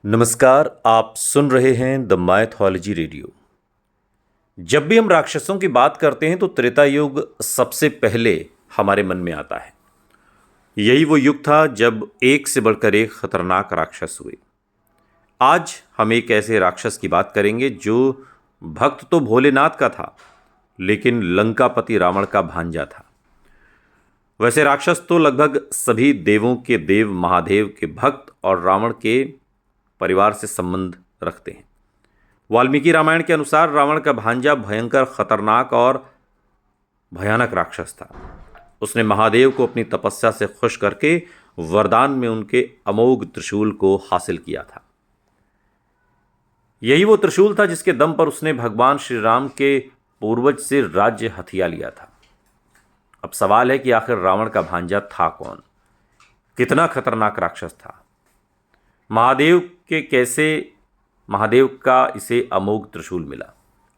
नमस्कार, आप सुन रहे हैं द माइथोलॉजी रेडियो। जब भी हम राक्षसों की बात करते हैं तो त्रेता युग सबसे पहले हमारे मन में आता है। यही वो युग था जब एक से बढ़कर एक खतरनाक राक्षस हुए। आज हम एक ऐसे राक्षस की बात करेंगे जो भक्त तो भोलेनाथ का था, लेकिन लंकापति रावण का भांजा था। वैसे राक्षस तो लगभग सभी देवों के देव महादेव के भक्त और रावण के परिवार से संबंध रखते हैं। वाल्मीकि रामायण के अनुसार रावण का भांजा भयंकर, खतरनाक और भयानक राक्षस था। उसने महादेव को अपनी तपस्या से खुश करके वरदान में उनके अमोघ त्रिशूल को हासिल किया था। यही वो त्रिशूल था जिसके दम पर उसने भगवान श्री राम के पूर्वज से राज्य हथिया लिया था। अब सवाल है कि आखिर रावण का भांजा था कौन, कितना खतरनाक राक्षस था, महादेव का इसे अमोघ त्रिशूल मिला।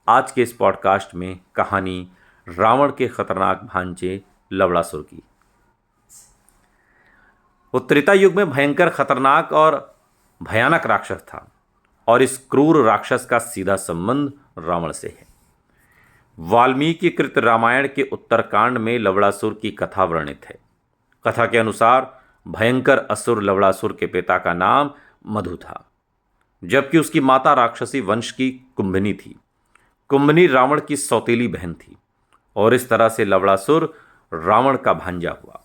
आज के इस पॉडकास्ट में कहानी रावण के खतरनाक भांजे लवणासुर की। वो त्रेता युग में भयंकर, खतरनाक और भयानक राक्षस था और इस क्रूर राक्षस का सीधा संबंध रावण से है। वाल्मीकि कृत रामायण के उत्तरकांड में लवणासुर की कथा वर्णित है। कथा के अनुसार भयंकर असुर लवणासुर के पिता का नाम मधु था, जबकि उसकी माता राक्षसी वंश की कुंभनी थी। कुंभनी रावण की सौतेली बहन थी और इस तरह से लवणासुर रावण का भांजा हुआ।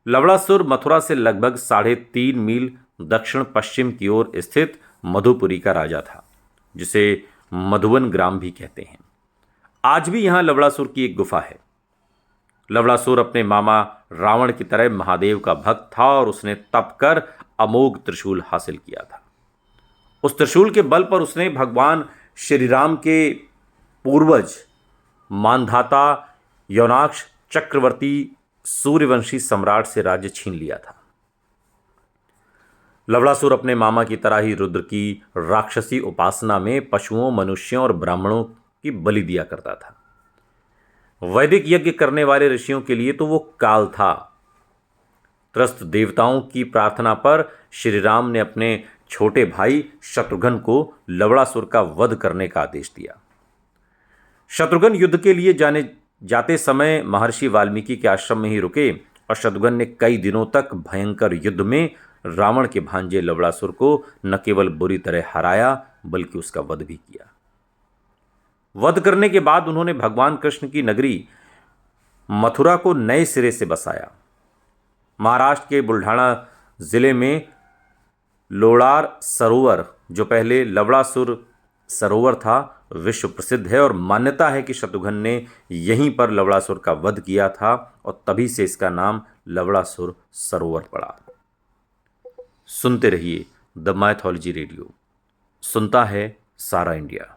लवणासुर मथुरा से लगभग 3.5 मील दक्षिण पश्चिम की ओर स्थित मधुपुरी का राजा था, जिसे मधुवन ग्राम भी कहते हैं। आज भी यहां लवणासुर की एक गुफा है। लवणासुर अपने मामा रावण की तरह महादेव का भक्त था और उसने तप कर अमोघ त्रिशूल हासिल किया था। उस त्रिशूल के बल पर उसने भगवान श्री राम के पूर्वज मानधाता योनाक्ष चक्रवर्ती सूर्यवंशी सम्राट से राज्य छीन लिया था। लवणासुर अपने मामा की तरह ही रुद्र की राक्षसी उपासना में पशुओं, मनुष्यों और ब्राह्मणों की बलि दिया करता था। वैदिक यज्ञ करने वाले ऋषियों के लिए तो वो काल था। त्रस्त देवताओं की प्रार्थना पर श्री राम ने अपने छोटे भाई शत्रुघ्न को लवणासुर का वध करने का आदेश दिया। शत्रुघ्न युद्ध के लिए जाते समय महर्षि वाल्मीकि के आश्रम में ही रुके और शत्रुघ्न ने कई दिनों तक भयंकर युद्ध में रावण के भांजे लवणासुर को न केवल बुरी तरह हराया, बल्कि उसका वध भी किया। वध करने के बाद उन्होंने भगवान कृष्ण की नगरी मथुरा को नए सिरे से बसाया। महाराष्ट्र के बुल्ढाना जिले में लोणार सरोवर, जो पहले लवणासुर सरोवर था, विश्व प्रसिद्ध है और मान्यता है कि शत्रुघ्न ने यहीं पर लवणासुर का वध किया था और तभी से इसका नाम लवणासुर सरोवर पड़ा। सुनते रहिए द माइथोलॉजी रेडियो। सुनता है सारा इंडिया।